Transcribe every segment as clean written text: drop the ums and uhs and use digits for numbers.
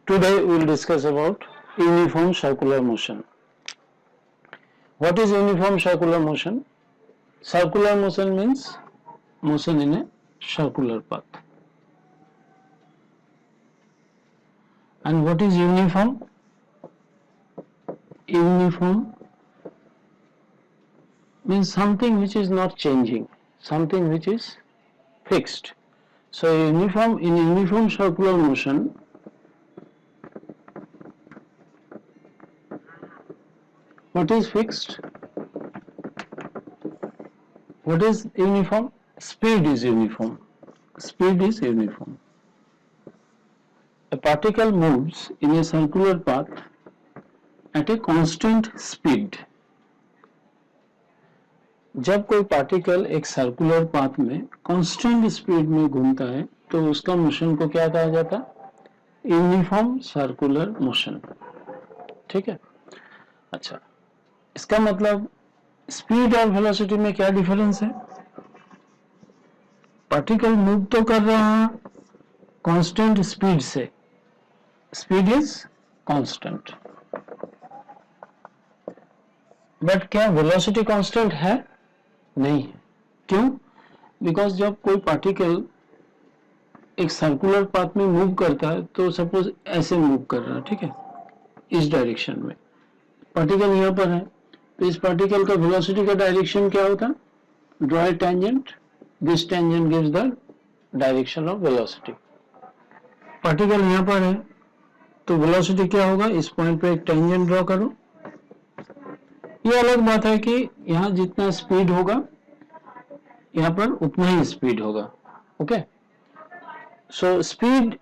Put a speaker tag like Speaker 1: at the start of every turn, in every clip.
Speaker 1: Today we will discuss about uniform circular motion. What is uniform circular motion? Circular motion means motion in a circular path. And what is uniform? Uniform means something which is not changing, something which is fixed. So in uniform circular motion, what is fixed? What is uniform? Speed is uniform. Speed is uniform. A particle moves in a circular path at a constant speed. जब कोई particle एक circular path में constant speed में घूमता है तो उसका motion को क्या कहा जाता है? Uniform circular motion. ठीक है. अच्छा, इसका मतलब स्पीड और वेलोसिटी में क्या डिफरेंस है? पार्टिकल मूव तो कर रहा है कांस्टेंट स्पीड से, स्पीड इज कांस्टेंट, बट क्या वेलोसिटी कांस्टेंट है? नहीं है. क्यों? बिकॉज जब कोई पार्टिकल एक सर्कुलर पाथ में मूव करता है तो सपोज ऐसे मूव कर रहा है, ठीक है, इस डायरेक्शन में, पार्टिकल यहाँ पर है, तो इस पार्टिकल का वेलोसिटी का डायरेक्शन क्या होता है? Draw a tangent, this tangent gives the direction of velocity. Particle यहाँ पर है तो वेलोसिटी क्या होगा? इस पॉइंट पे एक टेंजेंट ड्रॉ करो. ये अलग बात है कि यहाँ जितना स्पीड होगा यहाँ पर उतना ही स्पीड होगा. Okay, so speed,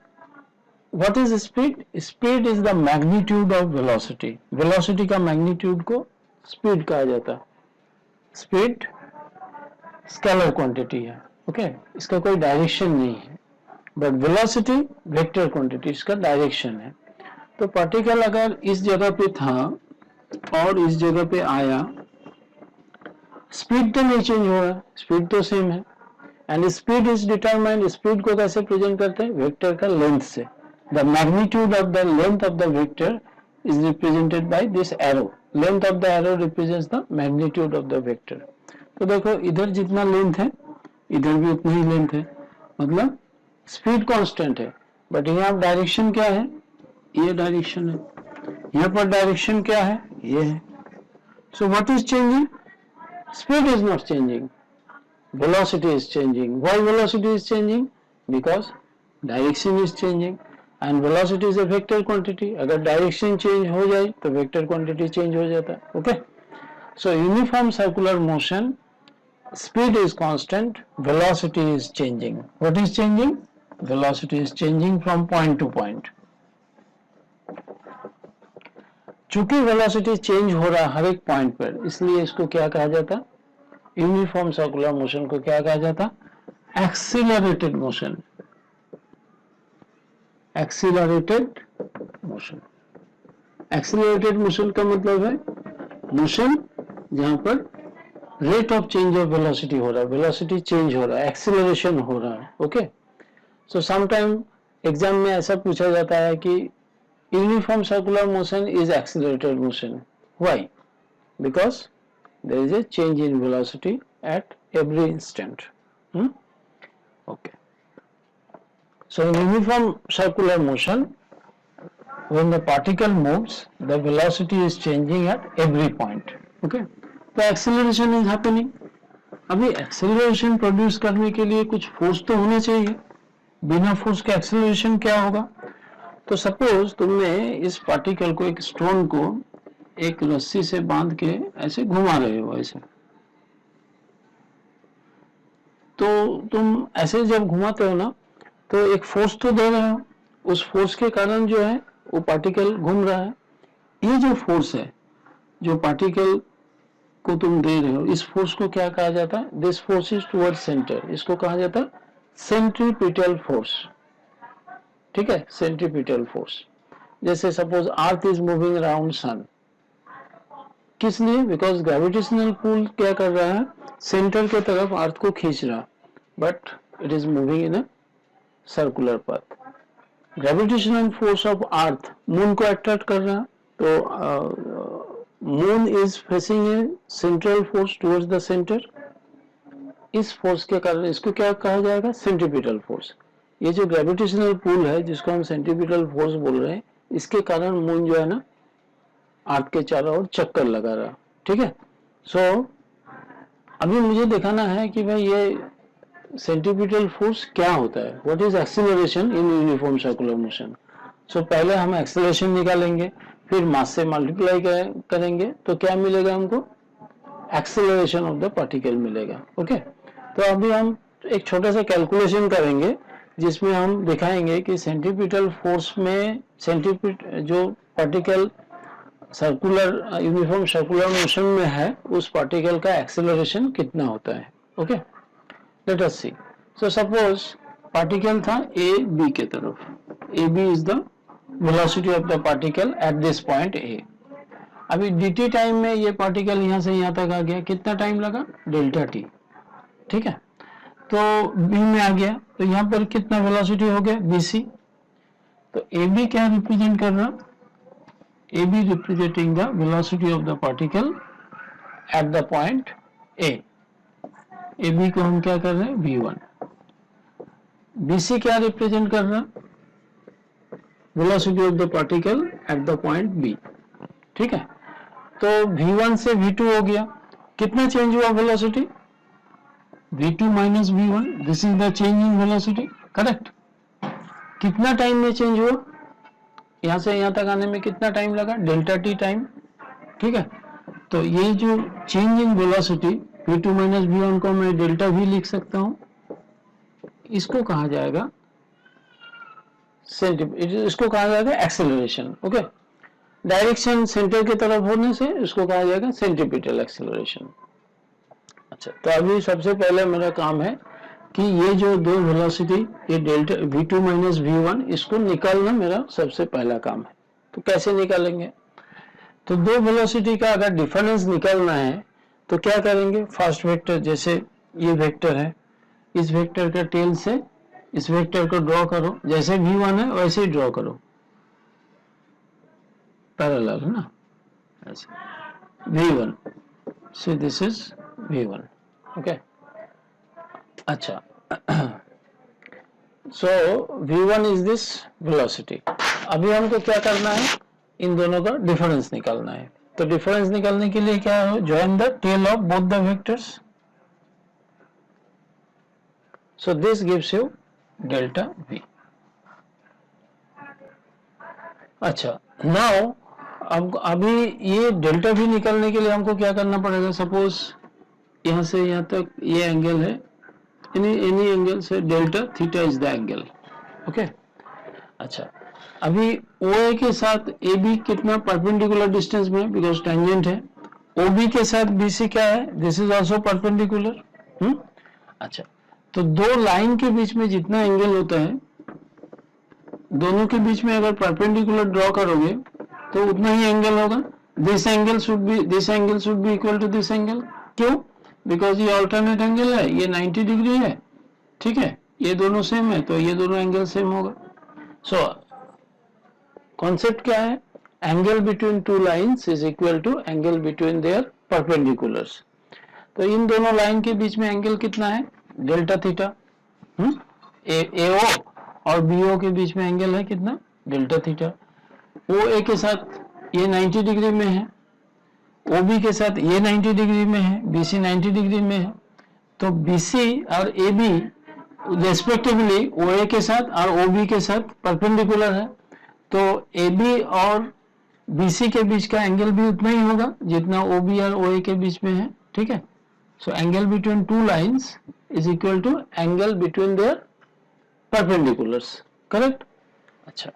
Speaker 1: what is speed? Speed is the magnitude of velocity. Velocity का मैग्नीट्यूड को स्पीड कहा जाता है. स्पीड स्केलर क्वांटिटी है. ओके, इसका कोई डायरेक्शन नहीं है, बट वेलोसिटी वेक्टर क्वांटिटी, इसका डायरेक्शन है. तो पार्टिकल अगर इस जगह पे था और इस जगह पे आया, स्पीड तो नहीं चेंज हो रहा, स्पीड तो सेम है. And speed is determined, speed को कैसे प्रेजेंट करते हैं? वेक्टर का लेंथ से. The magnitude of the length of the vector is represented by this arrow. Length of the arrow represents the magnitude of the vector. तो देखो इधर जितना लेंथ है इधर भी उतना ही लेंथ है, मतलब स्पीड कांस्टेंट है, बट यहाँ डायरेक्शन क्या है? ये डायरेक्शन है. यहाँ पर डायरेक्शन क्या है? ये है. So what is changing? Speed is not changing, velocity is changing. Why velocity is changing? Because direction is changing, and velocity is a vector quantity. अगर direction change हो जाए तो vector quantity change हो जाता है. Okay? So uniform circular motion, speed is constant, velocity is changing. What is changing? Velocity is changing from point to point. चूंकि velocity change हो रहा है हर एक पॉइंट पर, इसलिए इसको क्या कहा जाता? यूनिफॉर्म सर्कुलर मोशन को क्या कहा जाता? Accelerated motion. Accelerated motion. Accelerated motion का मतलब है मोशन जहां पर rate of change of velocity हो रहा है, वेलोसिटी चेंज हो रहा है, एक्सीलरेशन हो रहा है. ओके, सो समटाइम एग्जाम में ऐसा पूछा जाता है कि uniform circular motion is accelerated motion. Why? Because there is a change in velocity at every instant. Okay. So in uniform circular motion, when the particle moves, the velocity is changing at every point. Okay. So acceleration is happening. अभी acceleration produce करने के लिए कुछ force तो होने चाहिए. बिना force के acceleration क्या होगा? तो सपोज तुमने इस पार्टिकल को, एक स्टोन को एक रस्सी से बांध के ऐसे घुमा रहे हो ऐसे, तो तुम ऐसे जब घुमाते हो ना तो एक फोर्स तो दे रहे हो, उस फोर्स के कारण जो है वो पार्टिकल घूम रहा है. ये जो फोर्स है जो पार्टिकल को तुम दे रहे हो, इस फोर्स को क्या कहा जाता है? This force is toward center. इसको कहा जाता है सेंट्रीपिटल फोर्स. ठीक है, सेंट्रीपिटल फोर्स. जैसे suppose earth is moving around sun, किस लिए? बिकॉज ग्रेविटेशनल पुल क्या कर रहा है? सेंटर के तरफ अर्थ को खींच रहा, but it is moving in a circular path. Gravitational force of earth moon को अट्रैक्ट कर रहा है, तो moon is facing A central force towards the centre. इस फोर्स के कारण इसको क्या कहा जाएगा, सेंट्रीपिटल फोर्स। ये जो ग्रेविटेशनल पुल है जिसको हम सेंट्रीपिटल फोर्स बोल रहे हैं, इसके कारण मून जो है ना अर्थ के चारों ओर चक्कर लगा रहा। ठीक है, सो अभी मुझे दिखाना है कि भाई ये सेंट्रीपिटल फोर्स क्या होता है, what is acceleration in uniform circular motion. So पहले हम एक्सीलरेशन निकालेंगे, फिर मास से मल्टीप्लाई करेंगे तो क्या मिलेगा हमको, एक्सीलरेशन ऑफ द पार्टिकल मिलेगा। ओके, तो अभी हम एक छोटा सा कैलकुलेशन करेंगे जिसमें हम दिखाएंगे कि सेंट्रीपिटल फोर्स में जो particle circular uniform circular motion में है उस पार्टिकल का एक्सेलरेशन कितना होता है। Okay, let us see. So suppose particle था ए बी के तरफ, A B is the velocity of the particle at this point A. अभी dt टाइम में ये पार्टिकल यहां से यहां तक आ गया, कितना टाइम लगा, डेल्टा टी। ठीक है, तो b में आ गया, तो यहां पर कितना वेलोसिटी हो गया, bc। तो ab क्या रिप्रेजेंट कर रहा, AB representing the velocity of the particle at the point A। AB को हम क्या कर रहे हैं, V1। BC क्या रिप्रेजेंट कर रहा, velocity of the particle at the point B। ठीक है, तो V1 से V2 हो गया, कितना चेंज हुआ velocity, V2 minus V1, this is the change in velocity. Correct, कितना टाइम में चेंज हुआ, यहां से यहां तक आने में कितना टाइम लगा, डेल्टा टी टाइम। ठीक है, तो ये जो change in velocity v2 minus v1 को मैं डेल्टा v लिख सकता हूं, इसको कहा जाएगा इसको कहा जाएगा एक्सेलरेशन। ओके, डायरेक्शन सेंटर की तरफ होने से इसको कहा जाएगा सेंट्रीपिटल एक्सेलरेशन। अच्छा, तो अभी सबसे पहले मेरा काम है कि ये जो दो वेलोसिटी, ये डेल्टा v2 माइनस v1, इसको निकालना मेरा सबसे पहला काम है। तो कैसे निकालेंगे, तो दो वेलोसिटी का अगर डिफरेंस निकालना है तो क्या करेंगे, फर्स्ट वेक्टर, जैसे ये वेक्टर है, इस वेक्टर का टेल से इस वेक्टर को ड्रॉ करो, जैसे v1 है वैसे ही ड्रॉ करो, पैरेलल है ना, ऐसे v1, so this is v1। Okay, अच्छा, so v1 is this velocity। अभी हमको क्या करना है, इन दोनों का डिफरेंस निकालना है। तो डिफरेंस निकालने के लिए क्या है, join the tail of both the vectors, so this gives you delta v। अच्छा, नाउ अब अभी ये डेल्टा v निकालने के लिए हमको क्या करना पड़ेगा, सपोज यहां से यहां तक ये एंगल है, एनी एंगल से delta theta is the angle. Okay, अच्छा, अभी OA के साथ AB कितना परपेंडिकुलर डिस्टेंस में, बिकॉज टेंजेंट है। OB के साथ BC क्या है, दिस इज आल्सो परपेंडिकुलर। अच्छा, तो दो लाइन के बीच में जितना एंगल होता है, दोनों के बीच में अगर परपेंडिकुलर ड्रॉ करोगे तो उतना ही एंगल होगा। This angle should be equal to this angle. क्यों, बिकॉज ये ऑल्टरनेट एंगल है, ये 90 डिग्री है। ठीक है, ये दोनों सेम है तो ये दोनों एंगल सेम होगा। सो कॉन्सेप्ट क्या है, angle between two lines is equal to angle between their perpendiculars. तो इन दोनों लाइन के बीच में एंगल कितना है, डेल्टा थीटा। AO और BO के बीच में एंगल है कितना, डेल्टा थीटा। OA के साथ ये 90 डिग्री में है, OB के साथ ये 90 डिग्री में है, BC 90 डिग्री में है। तो BC और AB रेस्पेक्टिवली OA के साथ और OB के साथ परपेंडिकुलर है, तो AB और BC के बीच का एंगल भी उतना ही होगा जितना OB और OA के बीच में है। ठीक है, so angle between two lines is equal to angle between their perpendiculars. Correct, अच्छा,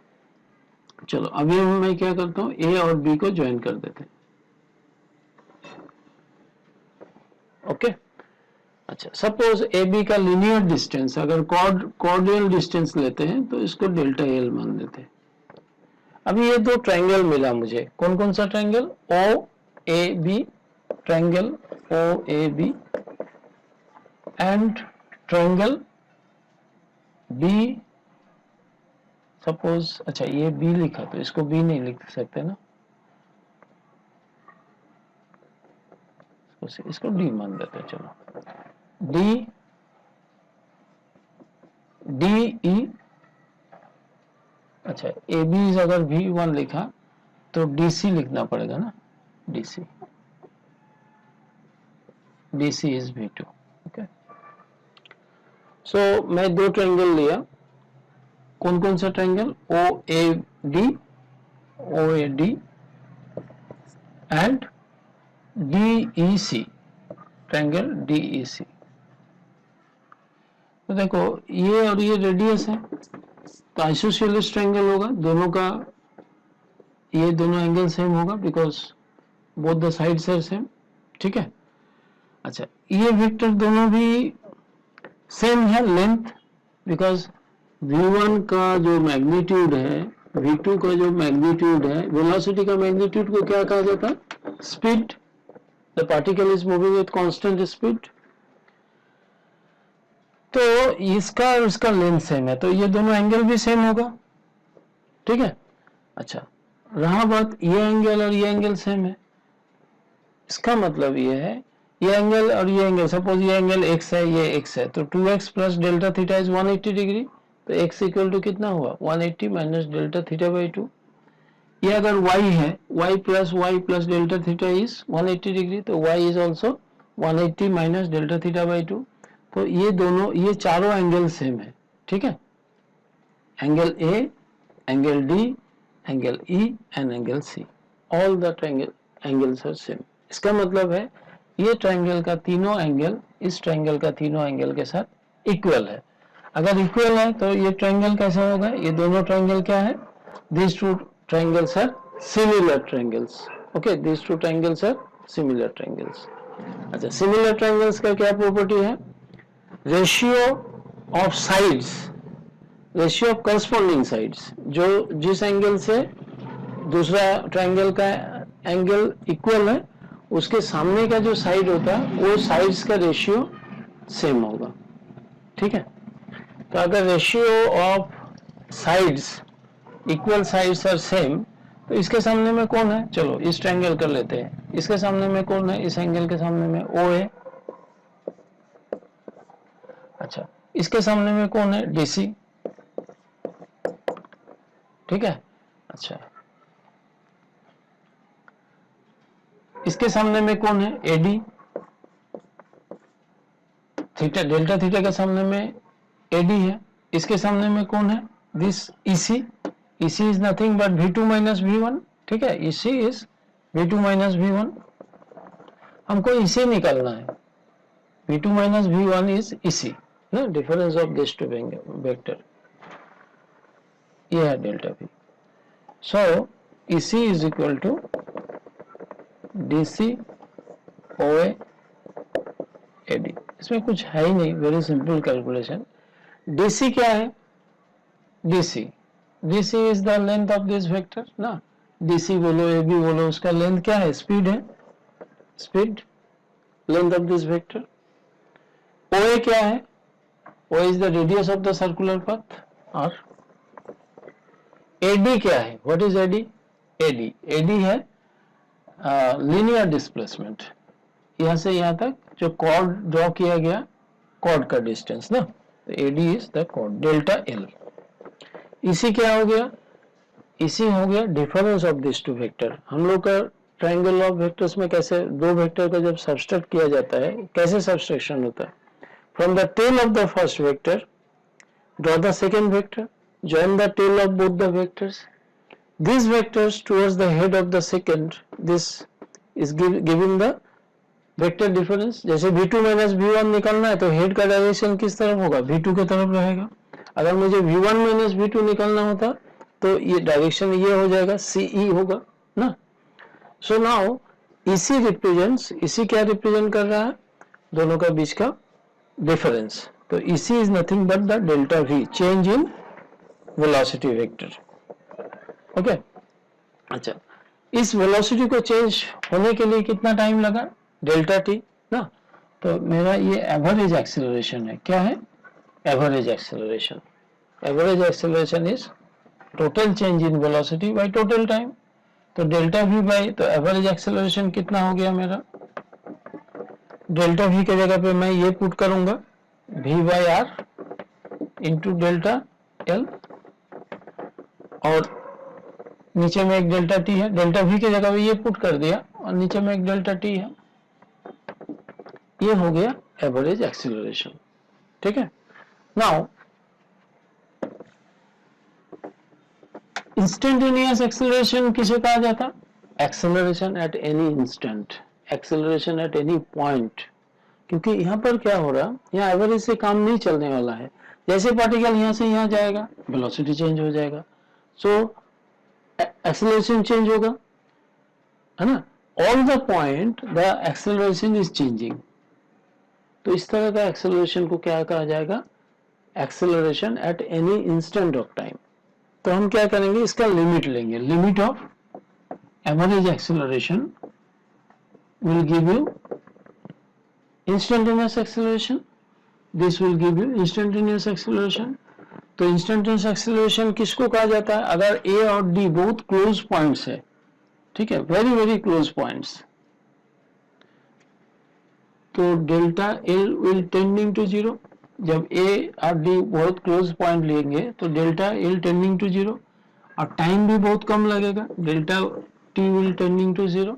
Speaker 1: चलो अभी मैं क्या करता हूं, A और B को ज्वाइन कर देते हैं। ओके, अच्छा, सपोज AB का लीनियर डिस्टेंस अगर कॉर्डियल डिस्टेंस लेते हैं तो इसको डेल्टा L मान देते हैं। अभी ये दो ट्रायंगल मिला मुझे, कौन कौन सा triangle, OAB, triangle OAB and triangle suppose अच्छा ये बी लिखा तो इसको बी नहीं लिख सकते ना, इसको डी मान लेते हैं। चलो डी डी ई, अच्छा ए बी अगर V1 लिखा तो DC लिखना पड़ेगा ना, DC इज V2। ओके, सो मैं दो ट्रायंगल लिया, कौन कौन सा triangle, OAD and DEC, triangle DEC। तो देखो ये और ये रेडियस है, तो आइसोसेलेस ट्रायंगल होगा, दोनों का ये दोनों एंगल सेम होगा because both the sides are same. ठीक है, अच्छा ये वेक्टर दोनों भी सेम है लेंथ, बिकॉज V1 का जो मैग्नीट्यूड है, V2 का जो मैग्नीट्यूड है, वेलोसिटी का मैग्नीट्यूड को क्या कहा जाता है, speed. The particle is moving with constant speed. तो इसका और इसका लेंथ सेम है, तो ये दोनों एंगल भी सेम होगा। ठीक है, अच्छा रहा बात ये एंगल और ये एंगल सेम है, इसका मतलब ये है ये एंगल और ये एंगल, सपोज ये एंगल x है, ये x है, तो 2x plus delta theta is 180 degree, तो x इक्वल टू कितना हुआ 180 माइनस डेल्टा थीटा बाई 2। ये अगर y है, y plus delta theta is 180 degree, तो y is also 180 minus delta theta by 2। तो ये दोनों, ये चारों एंगल सेम है। ठीक है, angle A, angle D, angle E and angle C, all the angles are same. इसका मतलब है ये ट्रायंगल का तीनों एंगल इस ट्रायंगल का तीनों एंगल के साथ इक्वल है। अगर इक्वल है तो ये ट्रायंगल कैसा होगा, ये दोनों ट्रायंगल क्या है, these two triangles are similar triangles। Okay, these two triangles are similar triangles। अच्छा, similar triangles का क्या प्रॉपर्टी है, ratio of sides, ratio of corresponding sides, जो जिस एंगल से दूसरा ट्रायंगल का एंगल इक्वल है उसके सामने का जो साइड होता है वो साइड्स का रेशियो सेम होगा। ठीक है, तो अगर ratio of sides, equal sides are same, तो इसके सामने में कौन है, चलो इस ट्रायंगल कर लेते हैं, इसके सामने में कौन है, इस एंगल के सामने में O है। अच्छा, इसके सामने में कौन है, DC। ठीक है, अच्छा इसके सामने में कौन है, AD। थीटा, डेल्टा थीटा के सामने में AD है, इसके सामने में कौन है, this EC। EC is nothing but V2 minus V1। ठीक है, EC is V2 minus V1, हमको EC निकालना है, V2 minus V1 is EC ना, difference of this two vector, ये है delta V। So EC is equal to DC OA AD। इसमें कुछ है ही नहीं, वेरी सिंपल कैलकुलेशन। DC क्या है, DC is the length of this vector ना, DC बोलो AB बोलो, उसका लेंथ क्या है, स्पीड है, speed length of this vector. OA क्या है, OA is the radius of the circular path. और AD क्या है, व्हाट इज AD, AD है लीनियर डिस्प्लेसमेंट, यहां से यहां तक जो कॉर्ड ड्रॉ किया गया, कॉर्ड का डिस्टेंस ना, तो AD is the chord, delta L। इसी क्या हो गया, इसी हो गया difference of this two vector. हम लोग का ट्रायंगल ऑफ वेक्टर्स में कैसे दो वेक्टर का जब सब्सट्रैक्ट किया जाता है, कैसे सब्सट्रैक्शन होता है, from the tail of the first vector draw the second vector, join the tail of both the vectors, these vectors towards the head of the second, this is giving the vector difference। जैसे V2 minus V1 निकालना है तो head का direction किस तरफ होगा, V2 के तरफ रहेगा। अगर मुझे V1 माइनस V2 निकालना होता तो ये डायरेक्शन ये हो जाएगा, CE होगा ना। So now EC represents, EC क्या रिप्रेजेंट कर रहा है, दोनों का बीच का डिफरेंस, तो EC is nothing but the delta V, change in velocity vector. Okay, अच्छा इस वेलोसिटी को चेंज होने के लिए कितना टाइम लगा, डेल्टा T ना, तो मेरा ये एवरेज एक्सेलरेशन है, क्या है, average acceleration. Average acceleration is total change in velocity by total time. तो डेल्टा वी बाय, तो एवरेज एक्सेलरेशन कितना हो गया मेरा, डेल्टा वी के जगह पे मैं ये पुट करूंगा V by R into delta L, और नीचे में एक डेल्टा टी है, डेल्टा वी के जगह पे ये पुट कर दिया और नीचे में एक डेल्टा टी है। ये हो गया एवरेज एक्सेलरेशन। ठीक है, नाउ इंस्टेंटेनियस एक्सेलरेशन किसे कहा जाता, acceleration at any instant, acceleration at any point. क्योंकि यहाँ पर क्या हो रहा, यहाँ एवरेज से काम नहीं चलने वाला है। जैसे पार्टिकल यहाँ से यहाँ जाएगा वेलोसिटी चेंज हो जाएगा, सो एक्सेलरेशन चेंज होगा, है ना। All the point the acceleration is changing. तो इस तरह का एक्सेलरेशन को क्या कहा जाएगा, acceleration at any instant of time. तो हम क्या करेंगे, इसका लिमिट लेंगे, limit of average acceleration will give you instantaneous acceleration, this will give you instantaneous acceleration। तो instantaneous acceleration किसको कहा जाता है, अगर A और D बहुत क्लोज पॉइंट्स है, ठीक है, वेरी वेरी क्लोज पॉइंट्स, तो delta L will tending to 0। जब A और D बहुत क्लोज पॉइंट लेंगे तो डेल्टा L tending to 0, और टाइम भी बहुत कम लगेगा, delta T will tending to 0।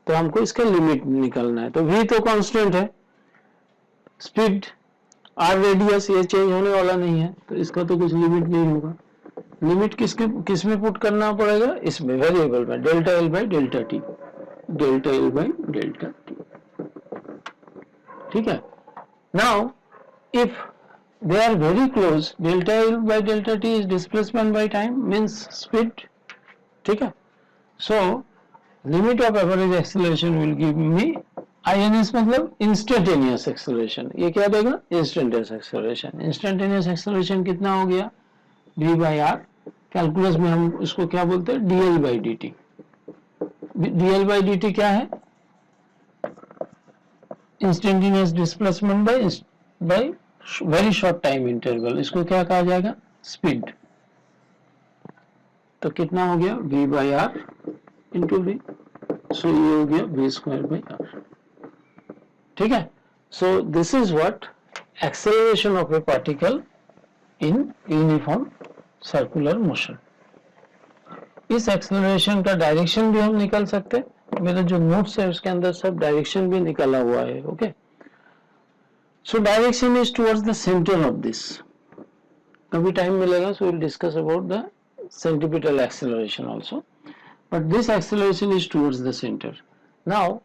Speaker 1: तो हमको इसका लिमिट निकालना है। तो v तो कांस्टेंट है, स्पीड r रेडियस ये चेंज होने वाला नहीं है, तो इसका तो कुछ लिमिट नहीं होगा। लिमिट किस में पुट करना पड़ेगा, इसमें वेरिएबल में, delta L by delta T, delta L by delta T. ठीक है, now if they are very close, delta L by delta T is displacement by time means speed. ठीक है, सो limit of average acceleration will give me INS, मतलब instantaneous acceleration। ये क्या देगा, instantaneous acceleration। instantaneous acceleration कितना हो गया, v by r, calculus में हम इसको क्या बोलते हैं, dl by dt। dl by dt क्या है, instantaneous displacement by very short time interval, इसको क्या कहा जाएगा, speed। तो कितना हो गया, v by r into v, so ये हो गया वी स्क्वायर बाई आर। ठीक है, so this is what acceleration of a particle in uniform circular motion. इस एक्सेलरेशन का डायरेक्शन भी हम निकाल सकते हैं, मेरा जो नोट्स है उसके अंदर सब डायरेक्शन भी निकाला हुआ है। Okay, so direction is towards the centre of this. कभी टाइम मिलेगा so will discuss about the centripetal acceleration also, but this acceleration is towards the center now।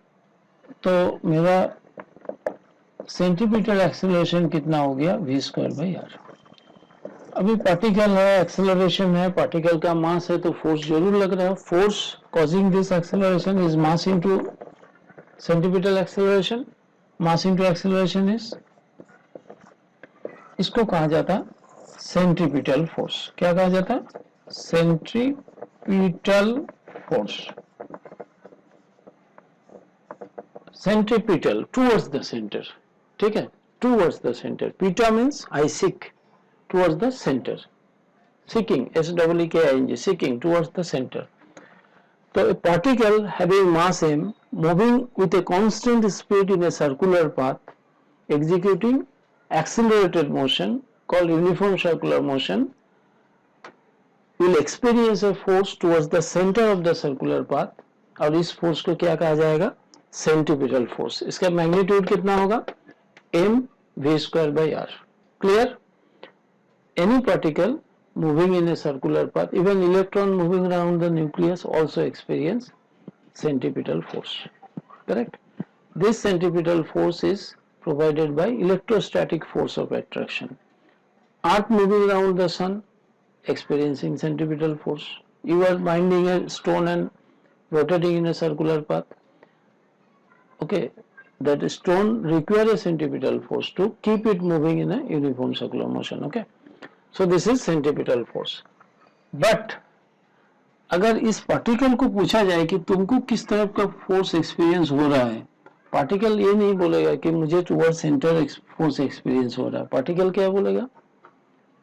Speaker 1: तो मेरा सेंट्रीपिटल एक्सेलरेशन कितना हो गया, v स्क्वायर बाई आर। अभी particle है, acceleration है, पार्टिकल का मास है, तो फोर्स जरूर लग रहा है। Force causing this acceleration is mass into centripetal acceleration, mass into acceleration is, इसको कहा जाता है सेंट्रीपिटल फोर्स। क्या कहा जाता है, centripetal force, centripetal towards the center। ठीक है, towards the center, peta means I seek, towards the center, seeking, S-E-E-K-I-N-G, seeking towards the center। तो a particle having mass m moving with a constant speed in a circular path executing accelerated motion called uniform circular motion will experience a force towards the center of the circular path, और इस force को क्या कहा जाएगा, centripetal force. इसका magnitude कितना होगा, m v square by r। Clear, any particle moving in a circular path, even electron moving around the nucleus also experience centripetal force, correct। This centripetal force is provided by electrostatic force of attraction। Earth moving around the sun experiencing centripetal force, you are binding a stone and rotating in a circular path, okay, that stone require a centripetal force to keep it moving in a uniform circular motion। okay, so this is centripetal force। but अगर इस particle को पूछा जाए कि तुमको किस तरह का फोर्स एक्सपीरियंस हो रहा है, पार्टिकल ये नहीं बोलेगा कि मुझे टुवर्ड सेंटर फोर्स एक्सपीरियंस हो रहा है। पार्टिकल क्या बोलेगा,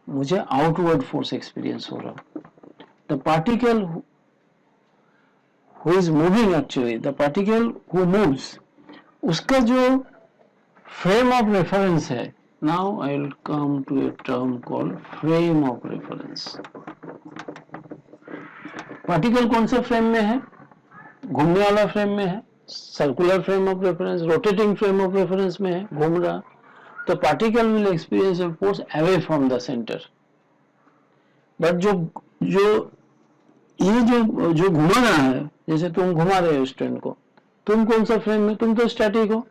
Speaker 1: मुझे आउटवर्ड फोर्स एक्सपीरियंस हो रहा है। the particle who is moving, actually the particle who moves, उसका जो frame of reference है, now I will come to a term called frame of reference. Particle कौन सा फ्रेम में है? घूमने वाला फ्रेम में है, circular frame of reference, rotating frame of reference में है, घूम रहा, तो particle will experience a force away from the centre. But जो जो ये जो घुमा रहा है, जैसे तुम घुमा रहे हो स्टैंड को, तुम कौन सा फ्रेम में? तुम तो स्टैटिक हो,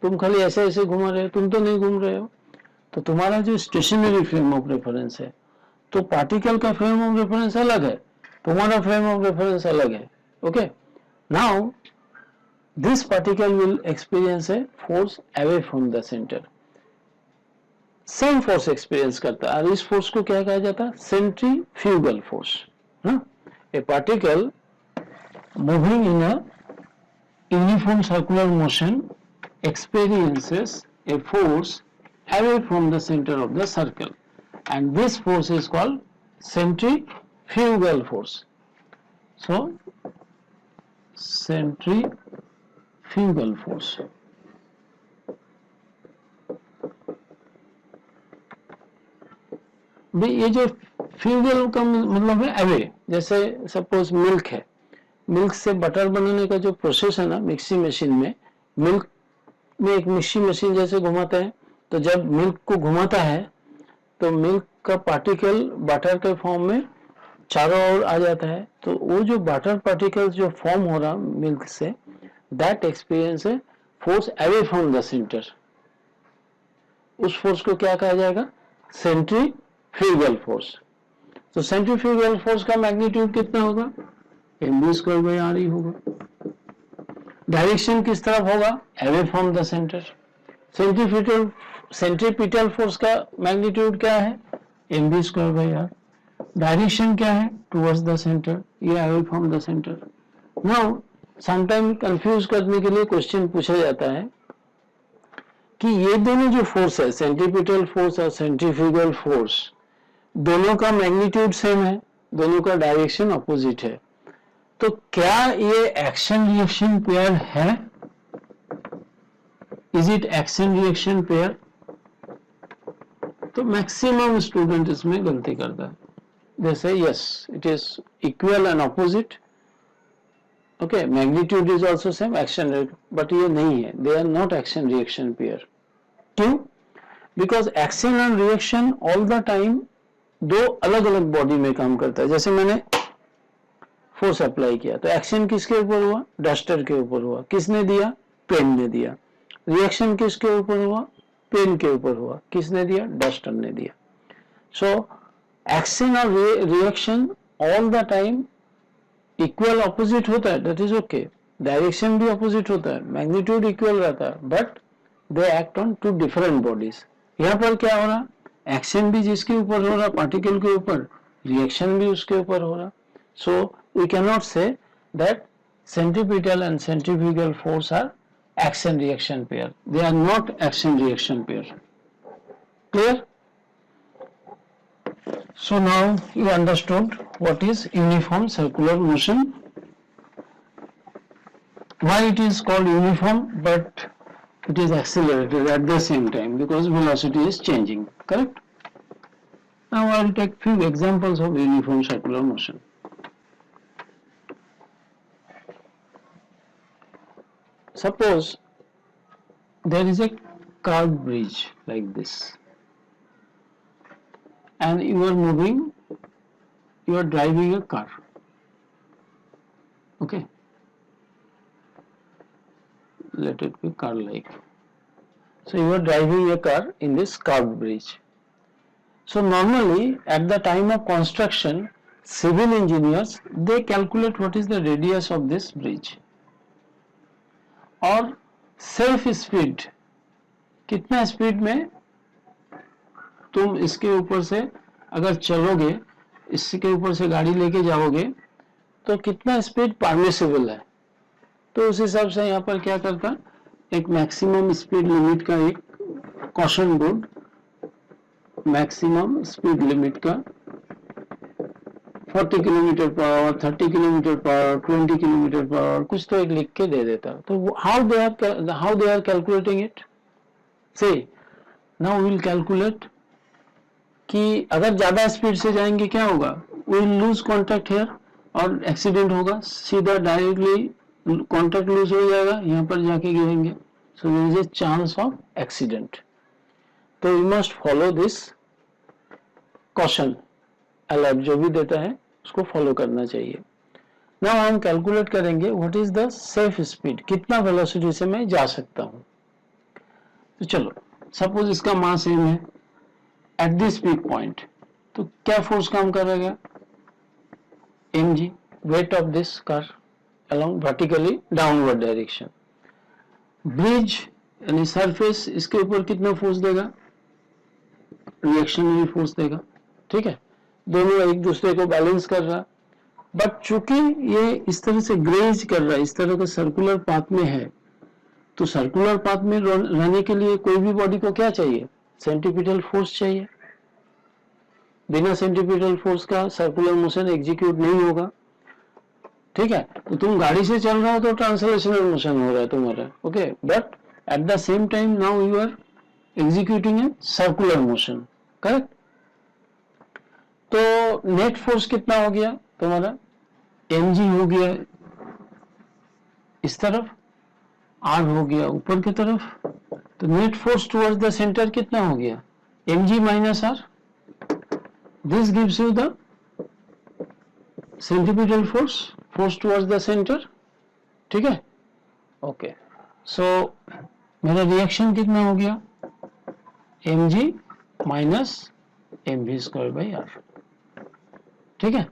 Speaker 1: तुम खाली ऐसे ऐसे घुमा रहे हो, तुम तो नहीं घूम रहे हो. तो तुम्हारा जो स्टेशनरी फ्रेम ऑफ रेफरेंस है, तो पार्टिकल का फ्रेम ऑफ रेफरेंस अलग है, तुम्हारा फ्रेम ऑफ रेफरेंस अलग है. Okay, now this particle will experience a force away from the centre. Same force experience करता है, और इस फोर्स को क्या कहा जाता है? Centrifugal force. A particle moving in a uniform circular motion experiences a force away from the center of the circle, and this force is called centrifugal force. So centrifugal force. भाई ये जो fugal का मतलब है away. जैसे suppose milk है, milk से butter बनाने का जो प्रोसेस है ना, मिक्सी मशीन में, मिल्क में एक मिक्सी मशीन जैसे घुमाता है, तो जब मिल्क को घुमाता है तो मिल्क का पार्टिकल बटर के फॉर्म में चारों ओर आ जाता है. तो वो जो बटर पार्टिकल जो फॉर्म हो रहा मिल्क से, दैट एक्सपीरियंस है force away from the centre. उस फोर्स को क्या कहा जाएगा? Centrifugal force. तो सेंट्रीफ्यूगल फोर्स का मैग्नीट्यूड कितना होगा? mv²/r होगा. डायरेक्शन किस तरफ होगा? Away from the centre. Centripetal force का मैग्नीट्यूड क्या है? mv²/r. डायरेक्शन क्या है? टुवर्ड्स द सेंटर, ये away from the centre. Now sometime confuse करने के लिए क्वेश्चन पूछा जाता है कि ये दोनों जो फोर्स है, सेंट्रीपिटल फोर्स और सेंट्रीफ्यूगल फोर्स, दोनों का मैग्नीट्यूड सेम है, दोनों का डायरेक्शन अपोजिट है, तो क्या ये एक्शन रिएक्शन पेयर है? Is it action reaction pair? तो मैक्सिमम स्टूडेंट इसमें गलती करता है. जैसे yes, it is equal and opposite, okay, magnitude is also same, action, but ये नहीं है, they are not action reaction pair. क्यों? Because action and reaction all the time दो अलग अलग बॉडी में काम करता है. जैसे मैंने फोर्स अप्लाई किया, तो एक्शन किसके ऊपर हुआ? डस्टर के ऊपर हुआ. किसने दिया? पेन ने दिया. रिएक्शन किसके ऊपर हुआ? पेन के ऊपर हुआ. किसने दिया? डस्टर ने दिया. सो एक्शन और reaction all the time equal opposite होता है, दैट इज ओके. डायरेक्शन भी अपोजिट होता है, मैग्नीट्यूड इक्वल रहता है, but they act on two different bodies. यहाँ पर क्या हो रहा? एक्शन भी जिसके ऊपर हो रहा, पार्टिकल के ऊपर, रिएक्शन भी उसके ऊपर हो रहा. सो we cannot say that centripetal and centrifugal force are action reaction pair. They are not action reaction pair. Clear? So now you understood what is uniform circular motion, why it is called uniform, but it is accelerated at the same time because velocity is changing. Correct? Now I will take few examples of uniform circular motion. Suppose there is a curved bridge like this, and you are moving, you are driving a car. Okay, let it be car like. So you are driving a car in this curved bridge. So normally at the time of construction, civil engineers, they calculate what is the radius of this bridge. और self speed, कितना speed में तुम इसके ऊपर से अगर चलोगे, इसके ऊपर से गाड़ी लेके जाओगे, तो कितना स्पीड परमिसिबल है. तो उस हिसाब से यहाँ पर क्या करता, एक मैक्सिमम स्पीड लिमिट का एक caution board, maximum speed limit का 40 kilometre per hour, 30 kilometre per hour, 20 kilometre per hour, कुछ तो एक लिख के दे देता। तो how they are calculating it, so now will calculate कि अगर ज्यादा स्पीड से जाएंगे क्या होगा, विल लूज कॉन्टैक्ट हेयर और एक्सीडेंट होगा, सीधा डायरेक्टली कॉन्टैक्ट लूज हो जाएगा, यहाँ पर जाके गिरेंगे, so there is a chance of accident. तो you must follow this caution, alert जो भी देता है उसको फॉलो करना चाहिए। नाउ हम कैलकुलेट करेंगे what is the safe speed, कितना वेलोसिटी से मैं जा सकता हूं। तो चलो सपोज इसका मास एम है एट दिस पीक पॉइंट, तो क्या फोर्स काम करेगा, mg, weight of this car along vertically downward direction। Bridge यानी सरफेस, इसके ऊपर कितना फोर्स देगा, रिएक्शनरी फोर्स देगा, ठीक है, दोनों एक दूसरे को बैलेंस कर रहा। बट चूंकि ये इस तरह से ग्रेज कर रहा है, इस तरह का सर्कुलर पाथ में है, तो सर्कुलर पाथ में रहने के लिए कोई भी बॉडी को क्या चाहिए, सेंट्रीपिटल फोर्स चाहिए। बिना सेंट्रीपिटल फोर्स का सर्कुलर मोशन एग्जीक्यूट नहीं होगा, ठीक है। तो तुम गाड़ी से चल रहा हो तो ट्रांसलेशनल मोशन हो रहा है तुम्हारा, okay, but at the same time now you are executing a circular motion, correct. तो नेट फोर्स कितना हो गया तुम्हारा, mg हो गया इस तरफ, r हो गया ऊपर की तरफ, तो net force towards the centre कितना हो गया, mg minus r, this gives you the centripetal force towards the center, ठीक है, ओके। सो मेरा रिएक्शन कितना हो गया, mg minus mv square by r, ठीक है।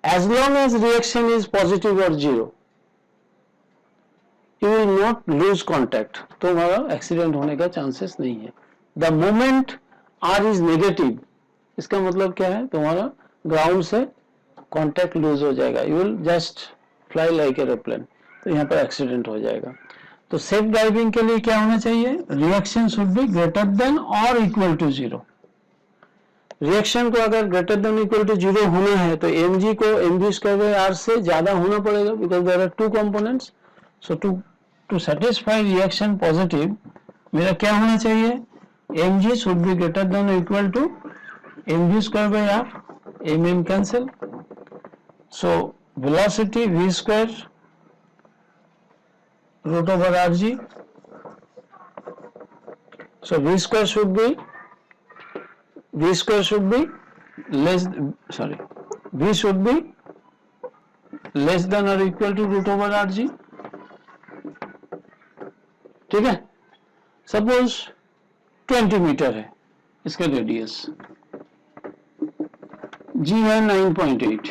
Speaker 1: As long as reaction is positive और zero, you will not lose contact, तो हमारा एक्सीडेंट होने का चांसेस नहीं है। The moment r is negative, इसका मतलब क्या है, तुम्हारा ग्राउंड से कांटेक्ट लूज हो जाएगा, you will just fly like aeroplane, तो यहाँ पर एक्सीडेंट हो जाएगा। तो सेफ ड्राइविंग के लिए क्या होना चाहिए, reaction should be greater than और इक्वल टू जीरो। रिएक्शन को अगर greater than equal to zero होना है तो mg को mv स्क्वायर बाय r से ज्यादा होना पड़ेगा, because there are two components. So to satisfy reaction positive मेरा क्या होना चाहिए, mg should be greater than equal to mv square by r, mm cancel, so velocity v square root over rg, so v square should be less, sorry, v should be less than or equal to root over rg, ठीक है। Suppose 20 metre है इसका radius, g है 9.8,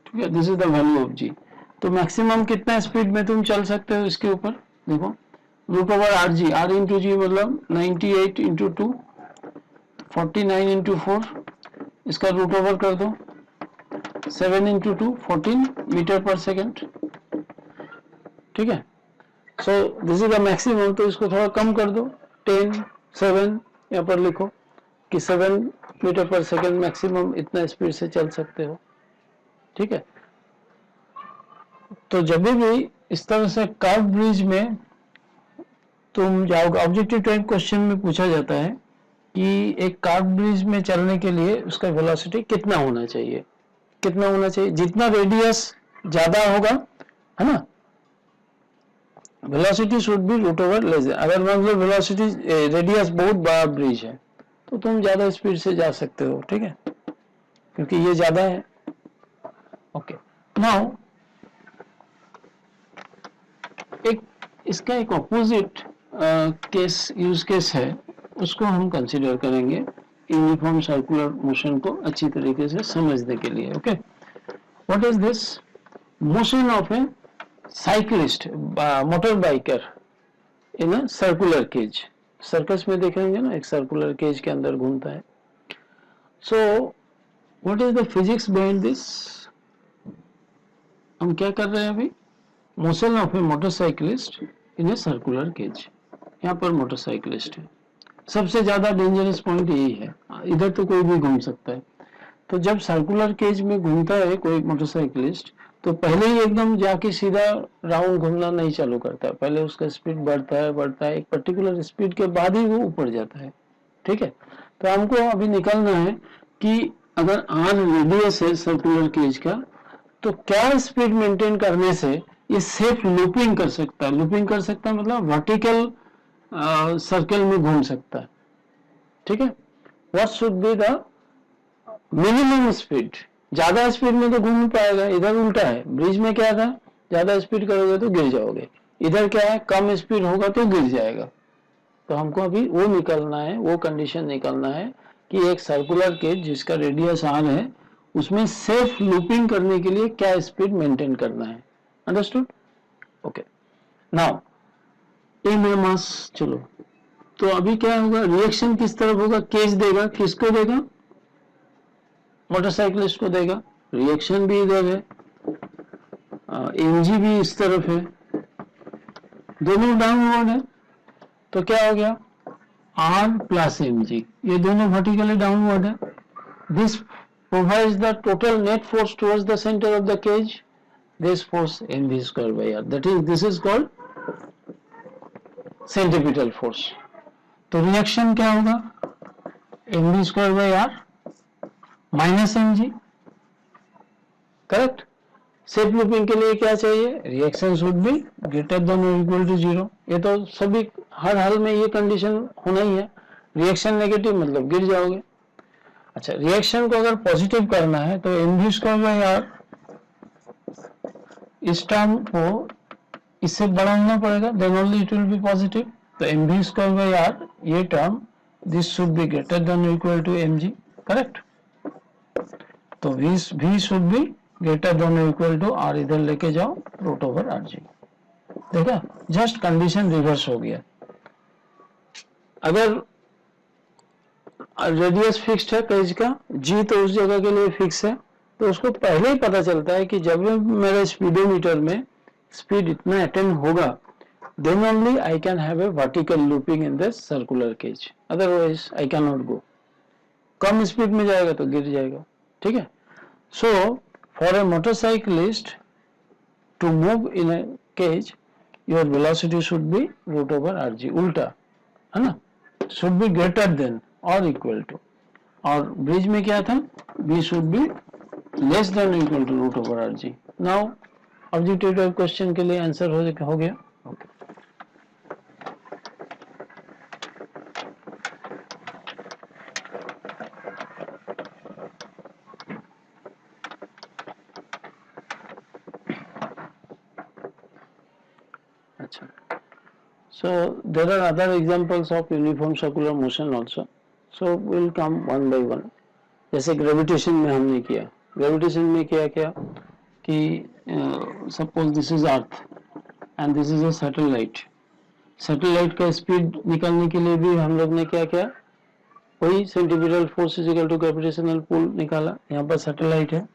Speaker 1: ठीक है, this is the value of g। तो maximum कितना speed में तुम चल सकते हो इसके ऊपर, देखो root over r g, r into g मतलब 98 इंटू 2, 49 इंटू 4, इसका रूट ओवर कर दो, 7 इंटू 2 14 मीटर पर सेकेंड, ठीक है। So this is the maximum, तो इसको थोड़ा कम कर दो, 10 7 यहाँ पर लिखो कि 7 मीटर पर सेकेंड मैक्सिमम इतना स्पीड से चल सकते हो, ठीक है। तो जब भी इस तरह से कर्व ब्रिज में तुम जाओगे, ऑब्जेक्टिव टाइप क्वेश्चन में पूछा जाता है कि एक कर्व ब्रिज में चलने के लिए उसका वेलोसिटी कितना होना चाहिए, कितना होना चाहिए, जितना रेडियस ज्यादा होगा, है ना, velocity should be root over less. अगर मान लो वेलोसिटी रेडियस बहुत बड़ा ब्रिज है तो तुम ज्यादा स्पीड से जा सकते हो, ठीक है, क्योंकि ये ज्यादा है, ओके। नाउ इसका एक ऑपोजिट केस, यूज केस है, उसको हम कंसीडर करेंगे यूनिफॉर्म सर्कुलर मोशन को अच्छी तरीके से समझने के लिए, okay. What is this, motion of a cyclist, motor biker in a circular cage. Circus में देखेंगे ना, एक सर्कुलर केज के अंदर घूमता है। So what is the physics behind this, हम क्या कर रहे हैं अभी, motion of a motorcyclist in a circular cage. यहाँ पर मोटरसाइकिलिस्ट है, सबसे ज्यादा डेंजरस पॉइंट यही है, इधर तो कोई भी घूम सकता है। तो जब सर्कुलर केज में घूमता है कोई मोटरसाइकिलिस्ट, तो पहले ही एकदम जाके सीधा राउंड घूमना नहीं चालू करता है, पहले उसका स्पीड बढ़ता है एक पर्टिकुलर स्पीड के बाद ही वो ऊपर जाता है। ठीक है, तो हमको अभी निकालना है कि अगर आर रेडियस है सर्कुलर केज का, तो क्या स्पीड मेंटेन करने से ये सेफ लूपिंग कर सकता है। लूपिंग कर सकता है मतलब वर्टिकल सर्कल में घूम सकता है। ठीक है, what should be the minimum speed. ज्यादा स्पीड में तो घूम नहीं पाएगा, इधर उल्टा है, ब्रिज में क्या था, ज्यादा स्पीड करोगे तो गिर जाओगे, इधर क्या है, कम स्पीड होगा तो गिर जाएगा। तो हमको अभी वो निकालना है, वो कंडीशन निकालना है कि एक सर्कुलर केज जिसका रेडियस आर है, उसमें सेफ लूपिंग करने के लिए क्या स्पीड मेंटेन करना है। अंडरस्टूड? ओके, नाउ एम है मास। चलो, तो अभी क्या होगा, रिएक्शन किस तरफ होगा, केज देगा, किसको देगा, मोटरसाइकिलिस्ट को देगा। रिएक्शन भी इधर है, एमजी भी इस तरफ है, दोनों डाउनवर्ड है, तो क्या हो गया, आर प्लस एम जी, ये दोनों वर्टिकली डाउनवर्ड है। This provides the total net force towards the centre of the cage, this force M we square by R, that is this is called centripetal force. तो reaction क्या होगा, M we square by R minus M ji. Correct. Safe looping के लिए क्या चाहिए, reaction should be greater than और equal to zero. ये तो सभी हर हाल में ये कंडीशन होना ही है, रिएक्शन नेगेटिव मतलब गिर जाओगे। अच्छा, रिएक्शन को अगर पॉजिटिव करना है तो m we square by r, इस टर्म को इससे बड़ा होना पड़ेगा, then only it will be positive. तो m we square by r, ये term, this should be greater than और equal to m ji. Correct. तो v should be greater than और इक्वल टू आर, इधर लेके जाओ रूट ओवर आर जी। देखा, just condition reverse हो गया। अगर रेडियस फिक्स्ड है केज का, जी तो उस जगह के लिए फिक्स है, तो उसको पहले ही पता चलता है कि जब मेरे स्पीडोमीटर में स्पीड इतना अटेन होगा, then only I can have a vertical looping in this circular cage, otherwise I cannot go। Come speed में जाएगा तो गिर जाएगा। ठीक है, so for a motorcyclist to move in a cage, your velocity should be root over rg, उल्टा है ना, should be greater than or equal to, और ब्रिज में क्या था, v should be less than or equal to root over rg। now objective type question के लिए answer हो गया। okay. So there are other examples of uniform circular motion also, so we will come one by one। जैसे gravitation में हमने किया, gravitation में क्या क्या कि suppose this is earth and this is a satellite. Satellite का स्पीड निकालने के लिए भी हम लोग ने क्या किया, वही centripetal force is equal to gravitational pull निकाला। यहाँ पर सैटेलाइट है,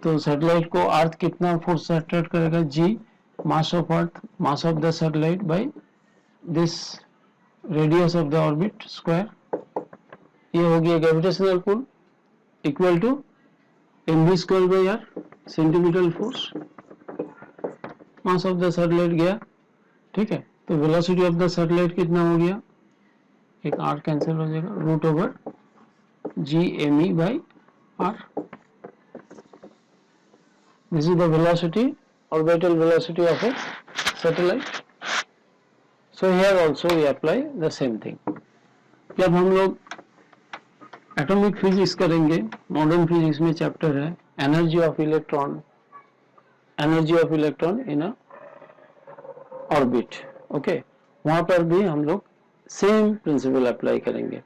Speaker 1: तो सैटेलाइट को अर्थ कितना फोर्स अट्रैक्ट करेगा, जी mass of earth, mass of the satellite by this radius of the orbit square। ये हो गया gravitational pull equal to mv square by R, centimetre force, mass of the satellite गया। ठीक है, तो वेलोसिटी ऑफ द सैटेलाइट कितना हो गया, एक आर कैंसिल हो जाएगा, root over G M E by R. This is the velocity, orbital velocity of a satellite। So here also we apply the same thing। जब हम लोग एटॉमिक फिजिक्स करेंगे, मॉडर्न फिजिक्स में चैप्टर है energy of electron, energy of electron in a orbit. Okay, वहां पर भी हम लोग सेम प्रिंसिपल अप्लाई करेंगे।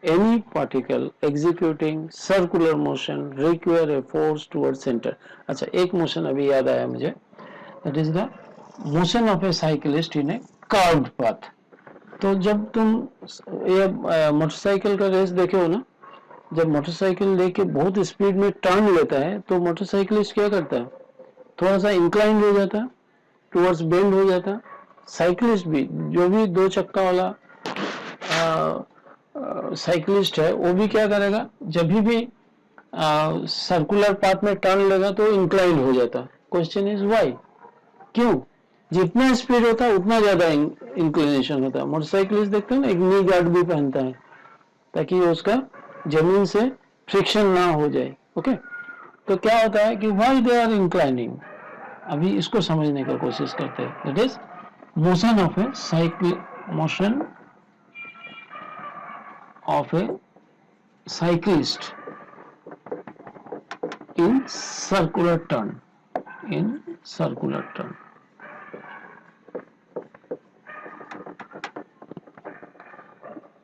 Speaker 1: Any particle executing circular motion require a force towards center। अच्छा, एक मोशन अभी याद आया मुझे, that is the motion of a cyclist in a curved path। तो जब तुम ये मोटरसाइकिल का रेस देखे हो ना, जब मोटरसाइकिल लेके बहुत स्पीड में टर्न लेता है तो मोटरसाइकिलिस्ट क्या करता है, थोड़ा सा इंक्लाइंड हो जाता है, टुवर्ड्स बेंड हो जाता है। साइकिलिस्ट भी, जो भी दो चक्का वाला साइकिलिस्ट है वो भी क्या करेगा, जब भी सर्कुलर पाथ में टर्न लेगा तो इंक्लाइन हो जाता। क्वेश्चन इज व्हाई, क्यों? जितना स्पीड होता है उतना ज्यादा इंक्लिनेशन होता है। मोटरसाइकिलिस्ट देखते हैं ना, एक नी गार्ड भी पहनता है ताकि उसका जमीन से फ्रिक्शन ना हो जाए। ओके, तो क्या होता है कि व्हाई दे आर इंक्लाइनिंग, अभी इसको समझने का कोशिश करते हैं। That is motion of A cycle, motion of A cyclist in circular turn, in circular turn.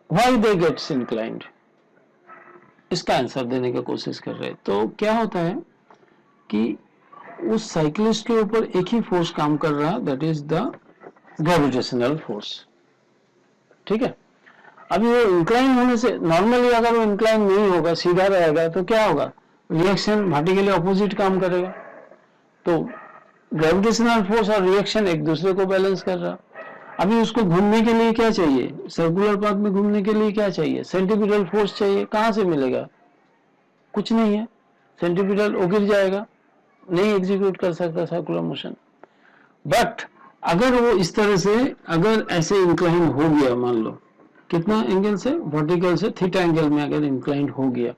Speaker 1: Why they gets inclined, इसका आंसर देने की कोशिश कर रहे हैं। तो क्या होता है कि उस साइक्लिस्ट के ऊपर एक ही फोर्स काम कर रहा, that is the gravitational force. ठीक है, अभी वो इंक्लाइन होने से, नॉर्मली अगर वो इंक्लाइन नहीं होगा, सीधा रहेगा, तो क्या होगा, रिएक्शन वर्टिकली ऑपोजिट काम करेगा। तो ग्रेविटेशनल फोर्स और रिएक्शन एक दूसरे को बैलेंस कर रहा। अभी उसको घूमने के लिए क्या चाहिए, सर्कुलर पाथ में घूमने के लिए क्या चाहिए, सेंट्रीपिटल फोर्स चाहिए। कहां से मिलेगा, कुछ नहीं है, सेंट्रीपिटल वो गिर जाएगा, नहीं एग्जीक्यूट कर सकता सर्कुलर मोशन। बट अगर वो इस तरह से, अगर ऐसे इंक्लाइन हो गया, मान लो कितना एंगल से, वर्टिकल से थीटा एंगल में अगर इंक्लाइन हो गया,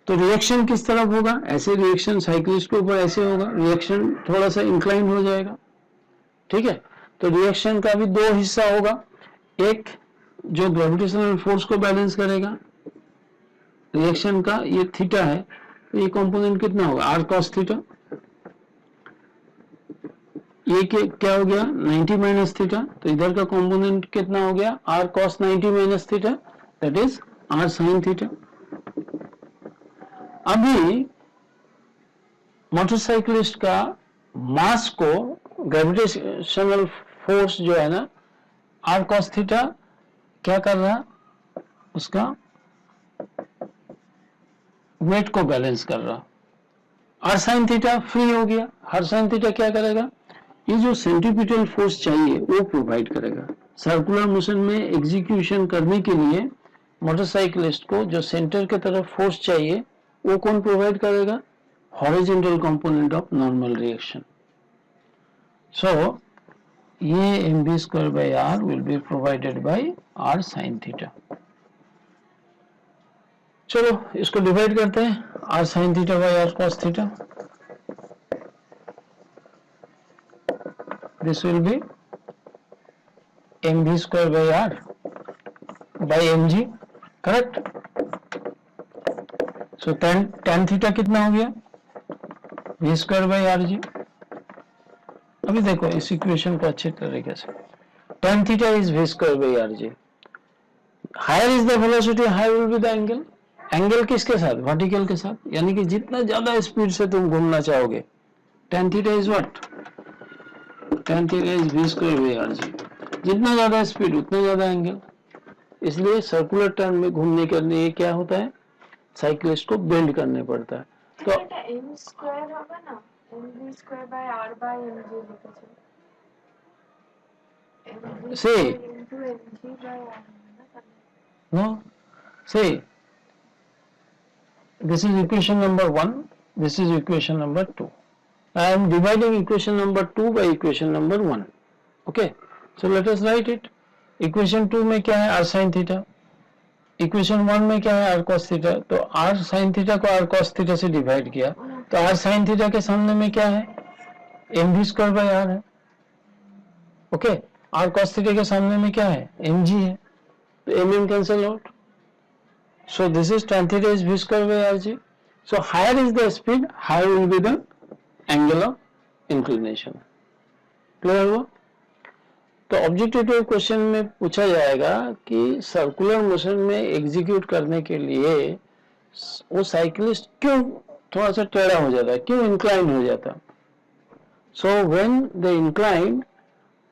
Speaker 1: तो रिएक्शन किस तरफ होगा, ऐसे रिएक्शन साइक्लिस्ट के ऊपर ऐसे होगा, रिएक्शन थोड़ा सा इंक्लाइन हो जाएगा। ठीक है, तो रिएक्शन का भी दो हिस्सा होगा, एक जो ग्रेविटेशनल फोर्स को बैलेंस करेगा, रिएक्शन का ये थीटा है, तो ये कंपोनेंट कितना होगा, आर कॉस थीटा, ये क्या हो गया 90 माइनस थीटा, तो इधर का कंपोनेंट कितना हो गया, R cos 90 minus theta, that is R sine theta. अभी मोटरसाइकिलिस्ट का मास को ग्रेविटेशनल फोर्स जो है ना, आर कॉस थीटा क्या कर रहा, उसका वेट को बैलेंस कर रहा। आर साइन थीटा फ्री हो गया, आर साइन थीटा क्या करेगा, ये जो सेंट्रीपिटल फोर्स चाहिए वो प्रोवाइड करेगा। सर्कुलर मोशन में एग्जीक्यूशन करने के लिए मोटरसाइकिलिस्ट को जो सेंटर के तरफ फोर्स चाहिए वो कौन प्रोवाइड करेगा, horizontal component of normal reaction. So ये mv square by r will be provided by r sin theta. चलो इसको डिवाइड करते हैं, r sin theta by r cos theta, this will be mv square by r by mg, correct? So tan theta कितना हो गया, v square by R G. अभी देखो इस इक्वेशन को अच्छे तरीके से, tan theta is v square by R G, higher is the velocity, higher will be the angle, angle किसके साथ, वर्टिकल के साथ, यानी कि जितना ज्यादा स्पीड से तुम घूमना चाहोगे, tan theta is what, tan theta is v square by R जी, जितना ज्यादा स्पीड उतना ज्यादा एंगल। इसलिए सर्कुलर टर्न में घूमने के लिए क्या होता है, साइक्लिस्ट को बेंड करने पड़ता है। तो
Speaker 2: m स्क्वायर होगा ना, mv square by r by mg लिखा चाहिए,
Speaker 1: see
Speaker 2: into mg by r
Speaker 1: no see this is equation number 1, this is equation number 2. I am dividing equation number 2 by equation number 1. Okay, so let us write it. Equation 2 में क्या है, r sin theta, equation 1 में क्या है, r cos theta, तो r sin theta को r cos theta से divide किया, तो r sin थीटा के सामने में क्या है, mv स्क्वायर बाय r है। ओके, r cos थीटा के सामने में क्या है, mg है, तो mm cancel out, so this is tan theta is v square by rg। So higher is the speed, higher will be the angle of inclination. Clear हुआ? तो objective question में पूछा जाएगा कि सर्कुलर मोशन में execute करने के लिए वो साइकिलिस्ट क्यों थोड़ा सा टेढ़ा हो जाता है, क्यों इंक्लाइन हो जाता। So when they incline,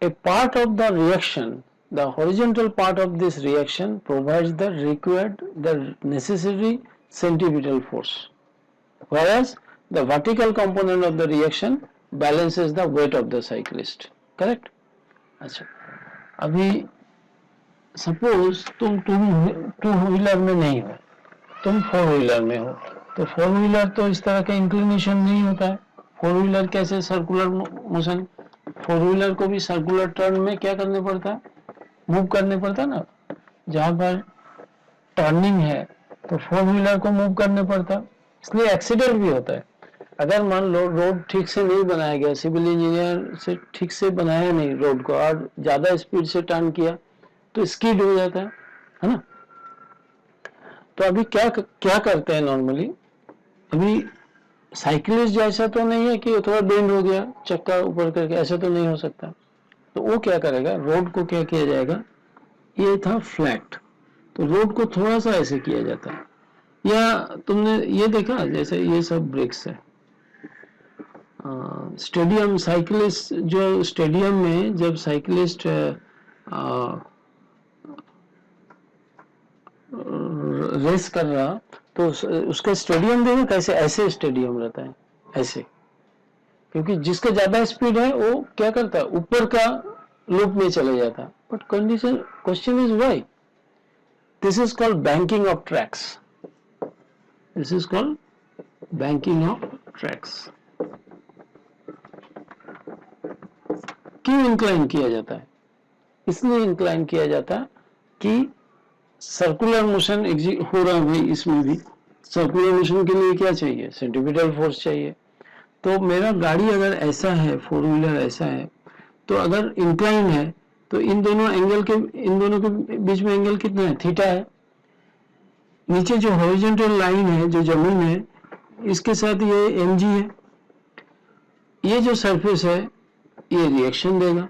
Speaker 1: a part of the reaction, the horizontal part of this reaction provides the required, the necessary centripetal force, whereas the vertical component of the reaction balances the weight of the cyclist. Correct? अच्छा, अभी suppose तुम two wheeler में नहीं हो, तुम four wheeler में हो, तो फोर व्हीलर तो इस तरह का इंक्लिनेशन नहीं होता है। फोर व्हीलर कैसे सर्कुलर मोशन, फोर व्हीलर को भी सर्कुलर टर्न में क्या करने पड़ता है, मूव करने पड़ता है ना। जहां पर टर्निंग है तो फोर व्हीलर को मूव करने पड़ता है, इसलिए एक्सीडेंट भी होता है। अगर मान लो रोड ठीक से नहीं बनाया गया, सिविल इंजीनियर से ठीक से बनाया नहीं रोड को और ज्यादा स्पीड से टर्न किया तो स्किड हो जाता है ना। तो अभी क्या क्या करते हैं नॉर्मली, अभी साइकिलिस्ट जैसा तो नहीं है कि थोड़ा बेंड हो गया चक्का ऊपर करके, ऐसा तो नहीं हो सकता। तो वो क्या करेगा, रोड को क्या किया जाएगा, ये था फ्लैट, तो रोड को थोड़ा सा ऐसे किया जाता है। या तुमने ये देखा जैसे ये सब ब्रेक्स है, स्टेडियम साइकिलिस्ट जो स्टेडियम में जब साइकिलिस्ट रेस कर रहा तो उसका स्टेडियम देखो कैसे, ऐसे स्टेडियम रहता है ऐसे, क्योंकि जिसका ज्यादा स्पीड है वो क्या करता है, ऊपर का लूप में चले जाता है। But condition question is why, this is called banking of tracks, this is called banking of tracks. क्यों इंक्लाइन किया जाता है, इसलिए इंक्लाइन किया जाता है कि सर्कुलर मोशन हो रहा है भाई, इसमें भी सर्कुलर मोशन के लिए क्या चाहिए, सेंट्रीपिटल फोर्स चाहिए। तो मेरा गाड़ी अगर ऐसा है, फोर व्हीलर ऐसा है, तो अगर इंक्लाइन है तो इन दोनों के बीच में एंगल कितना है, थीटा है। नीचे जो हॉरिजॉन्टल लाइन है, जो जमीन है, इसके साथ ये mg है, ये जो सरफेस है ये रिएक्शन देगा।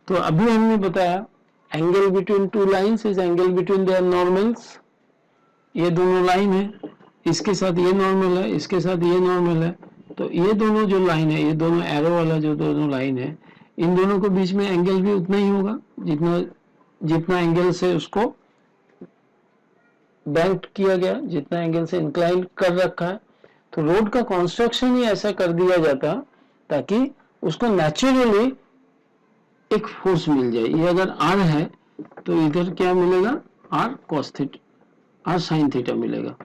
Speaker 1: तो अभी हमने बताया angle between two lines is angle between there normals, ये दोनों लाइन है, इसके साथ ये नॉर्मल है, इसके साथ ये नॉर्मल है, तो ये दोनों जो लाइन है, ये दोनों एरो वाला जो दोनों लाइन है, इन दोनों के बीच में एंगल भी उतना ही होगा जितना एंगल से उसको बैंक किया गया, जितना एंगल से इंक्लाइन कर रखा है। तो रोड का कंस्ट्रक्शन ही ऐसा कर दिया जाता ताकि उसको नेचुरली एक फोर्स मिल जाए। ये अगर r है तो इधर क्या मिलेगा, r cos theta, r sin theta मिलेगा,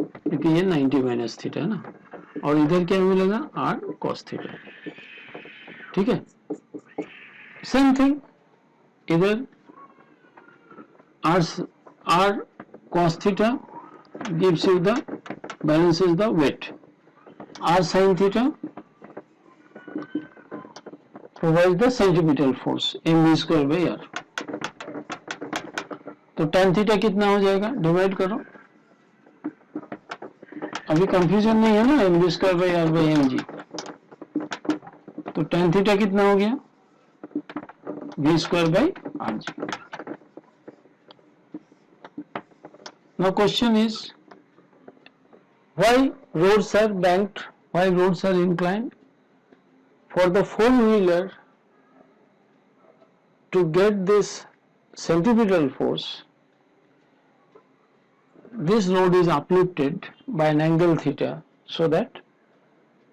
Speaker 1: क्योंकि ये 90 माइनस थीटा है ना, और इधर क्या मिलेगा, r cos थीटा। ठीक है, सेम थिंग इधर r cos theta gives you the balances the weight, r sin theta provides the centripetal force mv square by r। तो tan थीटा कितना हो जाएगा, डिवाइड करो, अभी कंफ्यूजन नहीं है ना, mv square by r by mg। तो tan थीटा कितना हो गया, v square by rg। Now question is why roads are banked, why roads are inclined? For the four-wheeler to get this centripetal force, this road is uplifted by an angle theta so that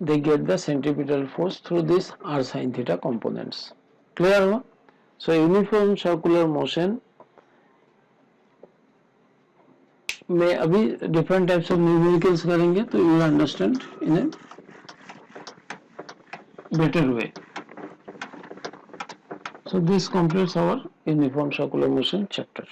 Speaker 1: they get the centripetal force through this r sin theta components. Clear हुआ? So uniform circular motion में अभी different types of numericals करेंगे तो you will understand in a better way. So this completes our uniform circular motion chapter.